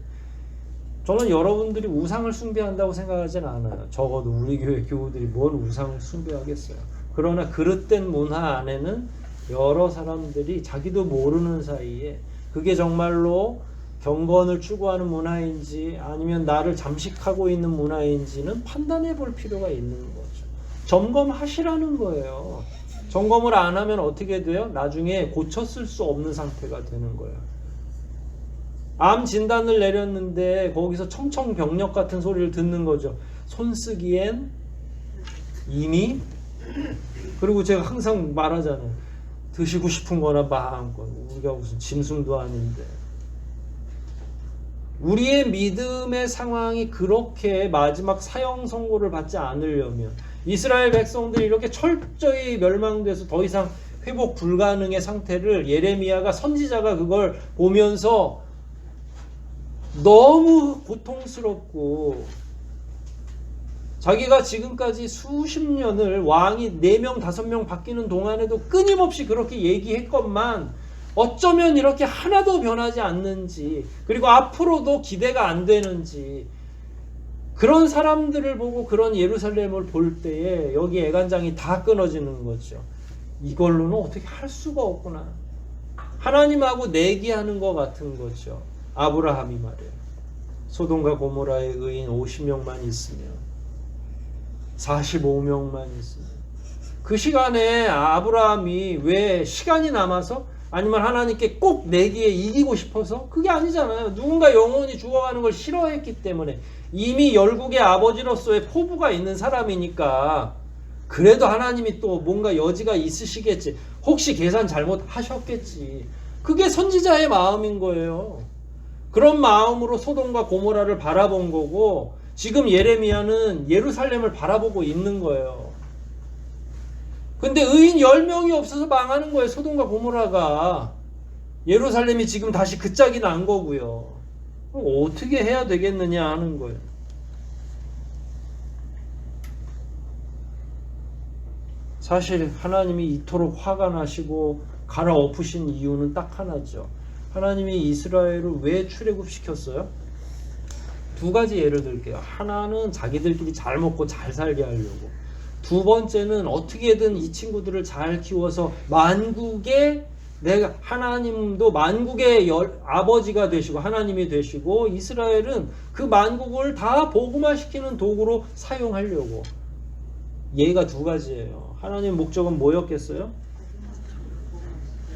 저는 여러분들이 우상을 숭배한다고 생각하진 않아요. 적어도 우리 교회 교우들이 뭔 우상을 숭배하겠어요. 그러나 그릇된 문화 안에는 여러 사람들이 자기도 모르는 사이에 그게 정말로 경건을 추구하는 문화인지 아니면 나를 잠식하고 있는 문화인지는 판단해 볼 필요가 있는 거죠. 점검하시라는 거예요. 점검을 안 하면 어떻게 돼요? 나중에 고쳤을 수 없는 상태가 되는 거예요. 암 진단을 내렸는데 거기서 청청병력 같은 소리를 듣는 거죠. 손 쓰기엔 이미, 그리고 제가 항상 말하잖아요. 드시고 싶은 거나 마음껏. 우리가 무슨 짐승도 아닌데. 우리의 믿음의 상황이 그렇게 마지막 사형 선고를 받지 않으려면, 이스라엘 백성들이 이렇게 철저히 멸망돼서 더 이상 회복 불가능의 상태를 예레미야가, 선지자가 그걸 보면서 너무 고통스럽고, 자기가 지금까지 수십 년을 왕이 4명 5명 바뀌는 동안에도 끊임없이 그렇게 얘기했건만 어쩌면 이렇게 하나도 변하지 않는지, 그리고 앞으로도 기대가 안 되는지, 그런 사람들을 보고 그런 예루살렘을 볼 때에 여기 애간장이 다 끊어지는 거죠. 이걸로는 어떻게 할 수가 없구나. 하나님하고 내기하는 것 같은 거죠. 아브라함이 말이에요. 소돔과 고모라의 의인 50명만 있으면, 45명만 있으면, 그 시간에 아브라함이 왜 시간이 남아서, 아니면 하나님께 꼭 내기에 이기고 싶어서? 그게 아니잖아요. 누군가 영혼이 죽어가는 걸 싫어했기 때문에, 이미 열국의 아버지로서의 포부가 있는 사람이니까, 그래도 하나님이 또 뭔가 여지가 있으시겠지. 혹시 계산 잘못하셨겠지. 그게 선지자의 마음인 거예요. 그런 마음으로 소돔과 고모라를 바라본 거고 지금 예레미야는 예루살렘을 바라보고 있는 거예요. 근데 의인 10명이 없어서 망하는 거예요. 소돔과 고모라가. 예루살렘이 지금 다시 그 짝이 난 거고요. 어떻게 해야 되겠느냐 하는 거예요. 사실 하나님이 이토록 화가 나시고 갈아엎으신 이유는 딱 하나죠. 하나님이 이스라엘을 왜 출애굽시켰어요? 두 가지 예를 들게요. 하나는 자기들끼리 잘 먹고 잘 살게 하려고. 두 번째는 어떻게든 이 친구들을 잘 키워서 만국의 내가 하나님도 만국의 아버지가 되시고 하나님이 되시고 이스라엘은 그 만국을 다 복음화시키는 도구로 사용하려고. 예가 두 가지예요. 하나님의 목적은 뭐였겠어요?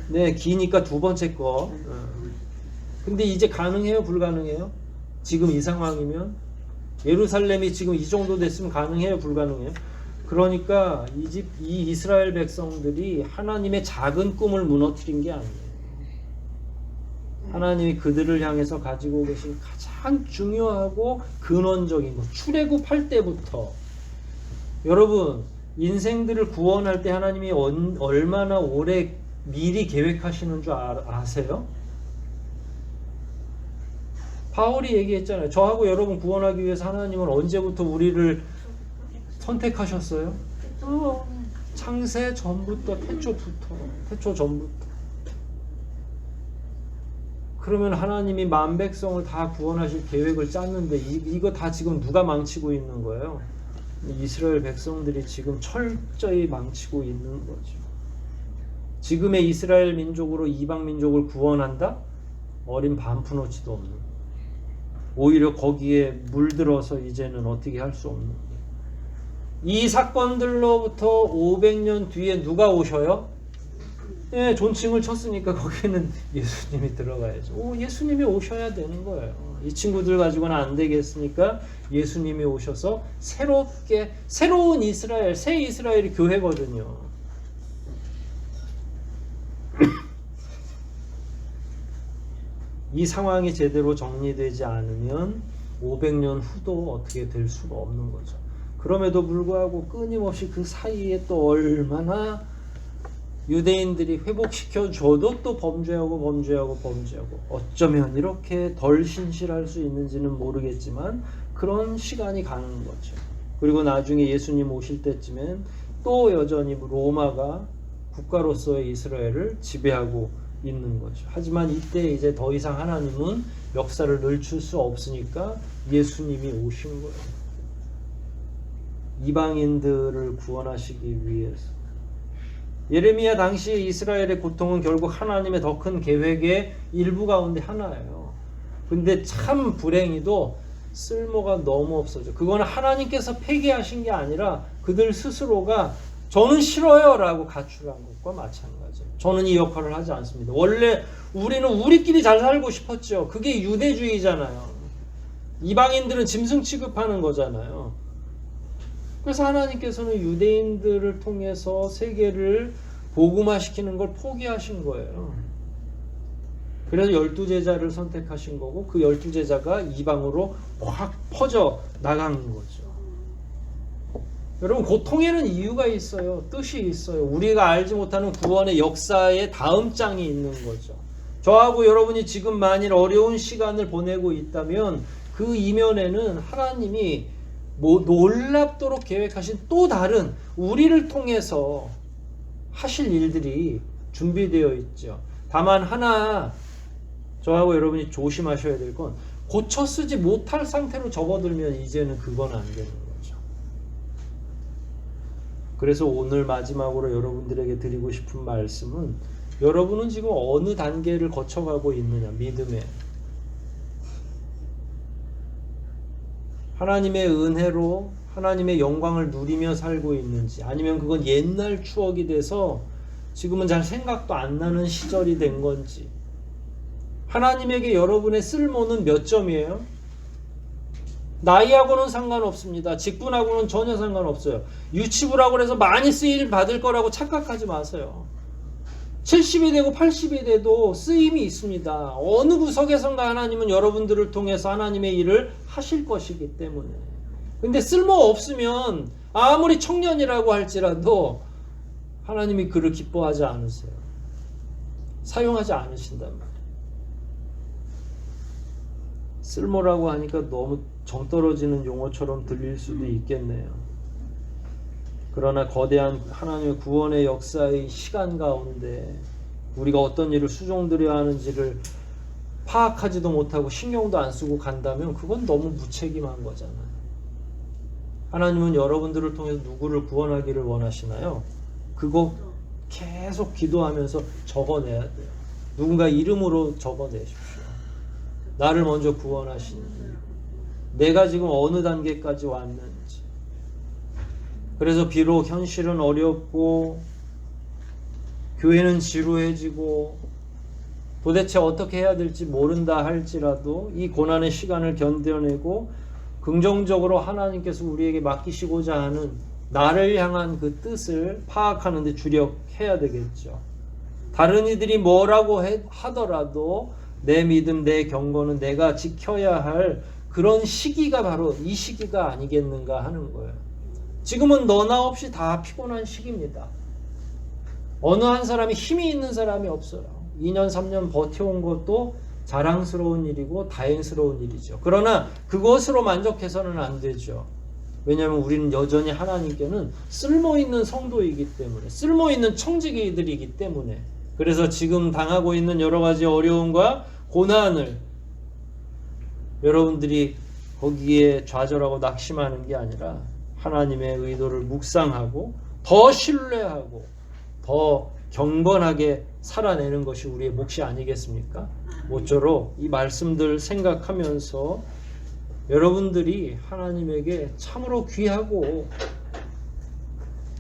네, 기니까 두 번째 거. 근데 이제 가능해요? 불가능해요? 지금 이 상황이면? 예루살렘이 지금 이 정도 됐으면 가능해요? 불가능해요? 그러니까 이 이스라엘 백성들이 하나님의 작은 꿈을 무너뜨린 게 아니에요. 하나님이 그들을 향해서 가지고 계신 가장 중요하고 근원적인 것, 출애굽할 때부터. 여러분, 인생들을 구원할 때 하나님이 얼마나 오래 미리 계획하시는 줄 아세요? 바울이 얘기했잖아요. 저하고 여러분 구원하기 위해서 하나님은 언제부터 우리를 선택하셨어요? 창세 전부터, 태초 전부터. 그러면 하나님이 만 백성을 다 구원하실 계획을 짰는데 이거 다 지금 누가 망치고 있는 거예요? 이스라엘 백성들이 지금 철저히 망치고 있는 거죠. 지금의 이스라엘 민족으로 이방 민족을 구원한다? 어린 반푼어치도 없는. 오히려 거기에 물들어서 이제는 어떻게 할 수 없는. 이 사건들로부터 500년 뒤에 누가 오셔요? 예, 존칭을 쳤으니까 거기에는 예수님이 들어가야죠. 예수님이 오셔야 되는 거예요. 이 친구들 가지고는 안 되겠으니까 예수님이 오셔서 새로운 이스라엘, 새 이스라엘이 교회거든요. 이 상황이 제대로 정리되지 않으면 500년 후도 어떻게 될 수가 없는 거죠. 그럼에도 불구하고 끊임없이 그 사이에 또 얼마나 유대인들이 회복시켜줘도 또 범죄하고 어쩌면 이렇게 덜 신실할 수 있는지는 모르겠지만 그런 시간이 가는 거죠. 그리고 나중에 예수님 오실 때쯤엔 또 여전히 로마가 국가로서의 이스라엘을 지배하고 있는 거죠. 하지만 이때 이제 더 이상 하나님은 역사를 늦출 수 없으니까 예수님이 오신 거예요. 이방인들을 구원하시기 위해서. 예레미야 당시 이스라엘의 고통은 결국 하나님의 더 큰 계획의 일부 가운데 하나예요. 근데 참 불행히도 쓸모가 너무 없어져. 그거는 하나님께서 폐기하신 게 아니라 그들 스스로가 저는 싫어요 라고 가출한 것과 마찬가지예요. 저는 이 역할을 하지 않습니다. 원래 우리는 우리끼리 잘 살고 싶었죠. 그게 유대주의잖아요. 이방인들은 짐승 취급하는 거잖아요. 그래서 하나님께서는 유대인들을 통해서 세계를 복음화시키는 걸 포기하신 거예요. 그래서 12제자를 선택하신 거고 그 12제자가 이방으로 확 퍼져 나간 거죠. 여러분, 고통에는 이유가 있어요. 뜻이 있어요. 우리가 알지 못하는 구원의 역사의 다음 장이 있는 거죠. 저하고 여러분이 지금 만일 어려운 시간을 보내고 있다면 그 이면에는 하나님이 놀랍도록 계획하신 또 다른 우리를 통해서 하실 일들이 준비되어 있죠. 다만 하나 저하고 여러분이 조심하셔야 될 건 고쳐 쓰지 못할 상태로 접어들면 이제는 그건 안 되는 거죠. 그래서 오늘 마지막으로 여러분들에게 드리고 싶은 말씀은 여러분은 지금 어느 단계를 거쳐가고 있느냐, 믿음에. 하나님의 은혜로 하나님의 영광을 누리며 살고 있는지, 아니면 그건 옛날 추억이 돼서 지금은 잘 생각도 안 나는 시절이 된 건지. 하나님에게 여러분의 쓸모는 몇 점이에요? 나이하고는 상관없습니다. 직분하고는 전혀 상관없어요. 유치부라고 해서 많이 쓰임 받을 거라고 착각하지 마세요. 70이 되고 80이 돼도 쓰임이 있습니다. 어느 구석에선가 하나님은 여러분들을 통해서 하나님의 일을 하실 것이기 때문에. 근데 쓸모 없으면 아무리 청년이라고 할지라도 하나님이 그를 기뻐하지 않으세요. 사용하지 않으신단 말이에요. 쓸모라고 하니까 너무 정 떨어지는 용어처럼 들릴 수도 있겠네요. 그러나 거대한 하나님의 구원의 역사의 시간 가운데 우리가 어떤 일을 수종드려야 하는지를 파악하지도 못하고 신경도 안 쓰고 간다면 그건 너무 무책임한 거잖아요. 하나님은 여러분들을 통해서 누구를 구원하기를 원하시나요? 그거 계속 기도하면서 적어내야 돼요. 누군가 이름으로 적어내십시오. 나를 먼저 구원하시는 내가 지금 어느 단계까지 왔는지. 그래서 비록 현실은 어렵고 교회는 지루해지고 도대체 어떻게 해야 될지 모른다 할지라도 이 고난의 시간을 견뎌내고 긍정적으로 하나님께서 우리에게 맡기시고자 하는 나를 향한 그 뜻을 파악하는 데 주력해야 되겠죠. 다른 이들이 뭐라고 하더라도 내 믿음, 내 경고는 내가 지켜야 할 그런 시기가 바로 이 시기가 아니겠는가 하는 거예요. 지금은 너나 없이 다 피곤한 시기입니다. 어느 한 사람이 힘이 있는 사람이 없어요. 2년, 3년 버텨온 것도 자랑스러운 일이고 다행스러운 일이죠. 그러나 그것으로 만족해서는 안 되죠. 왜냐하면 우리는 여전히 하나님께는 쓸모있는 성도이기 때문에, 쓸모있는 청지기들이기 때문에. 그래서 지금 당하고 있는 여러 가지 어려움과 고난을 여러분들이 거기에 좌절하고 낙심하는 게 아니라 하나님의 의도를 묵상하고 더 신뢰하고 더 경건하게 살아내는 것이 우리의 몫이 아니겠습니까? 모쪼록 이 말씀들 생각하면서 여러분들이 하나님에게 참으로 귀하고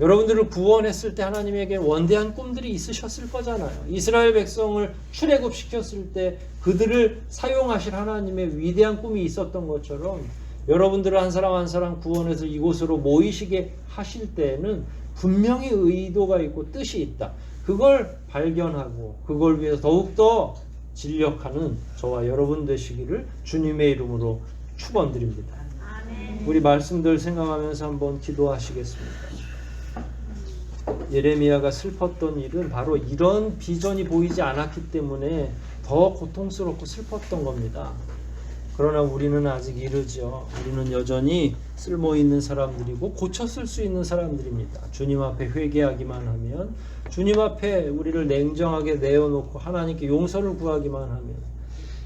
여러분들을 구원했을 때 하나님에게 원대한 꿈들이 있으셨을 거잖아요. 이스라엘 백성을 출애굽시켰을 때 그들을 사용하실 하나님의 위대한 꿈이 있었던 것처럼 여러분들을 한 사람 한 사람 구원해서 이곳으로 모이시게 하실 때에는 분명히 의도가 있고 뜻이 있다. 그걸 발견하고 그걸 위해서 더욱더 진력하는 저와 여러분 되시기를 주님의 이름으로 축원드립니다. 우리 말씀들 생각하면서 한번 기도하시겠습니다. 예레미야가 슬펐던 일은 바로 이런 비전이 보이지 않았기 때문에 더 고통스럽고 슬펐던 겁니다. 그러나 우리는 아직 이르죠. 우리는 여전히 쓸모있는 사람들이고 고쳤을 수 있는 사람들입니다. 주님 앞에 회개하기만 하면, 주님 앞에 우리를 냉정하게 내어놓고 하나님께 용서를 구하기만 하면,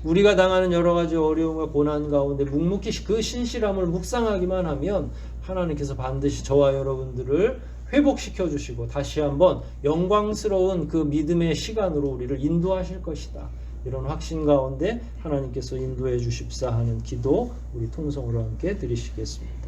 우리가 당하는 여러 가지 어려움과 고난 가운데 묵묵히 그 신실함을 묵상하기만 하면 하나님께서 반드시 저와 여러분들을 회복시켜 주시고 다시 한번 영광스러운 그 믿음의 시간으로 우리를 인도하실 것이다. 이런 확신 가운데 하나님께서 인도해 주십사 하는 기도 우리 통성으로 함께 드리시겠습니다.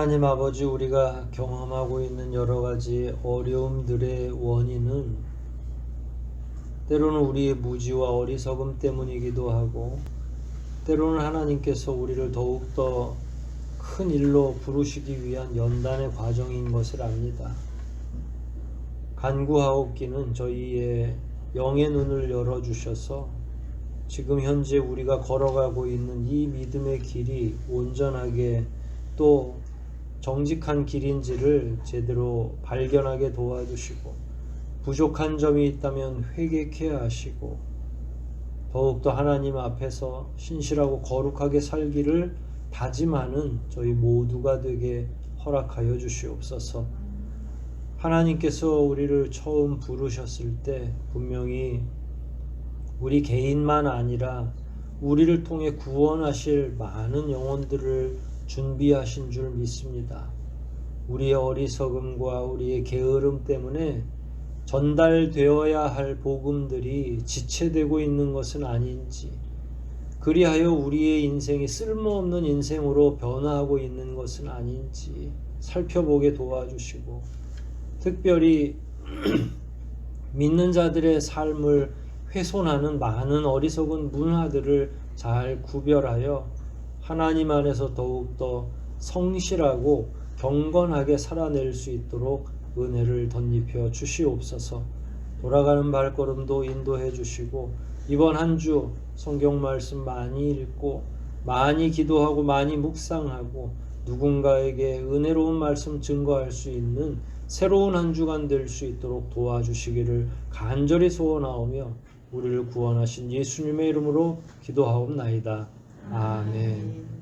하나님 아버지, 우리가 경험하고 있는 여러 가지 어려움들의 원인은 때로는 우리의 무지와 어리석음 때문이기도 하고, 때로는 하나님께서 우리를 더욱더 큰 일로 부르시기 위한 연단의 과정인 것을 압니다. 간구하옵기는 저희의 영의 눈을 열어주셔서 지금 현재 우리가 걸어가고 있는 이 믿음의 길이 온전하게 또 정직한 길인지를 제대로 발견하게 도와주시고, 부족한 점이 있다면 회개케 하시고, 더욱더 하나님 앞에서 신실하고 거룩하게 살기를 다짐하는 저희 모두가 되게 허락하여 주시옵소서. 하나님께서 우리를 처음 부르셨을 때 분명히 우리 개인만 아니라 우리를 통해 구원하실 많은 영혼들을 준비하신 줄 믿습니다. 우리의 어리석음과 우리의 게으름 때문에 전달되어야 할 복음들이 지체되고 있는 것은 아닌지, 그리하여 우리의 인생이 쓸모없는 인생으로 변화하고 있는 것은 아닌지 살펴보게 도와주시고, 특별히 믿는 자들의 삶을 훼손하는 많은 어리석은 문화들을 잘 구별하여 하나님 안에서 더욱더 성실하고 경건하게 살아낼 수 있도록 은혜를 덧입혀 주시옵소서. 돌아가는 발걸음도 인도해 주시고, 이번 한 주 성경 말씀 많이 읽고 많이 기도하고 많이 묵상하고 누군가에게 은혜로운 말씀 증거할 수 있는 새로운 한 주간 될 수 있도록 도와주시기를 간절히 소원하오며 우리를 구원하신 예수님의 이름으로 기도하옵나이다. 아멘.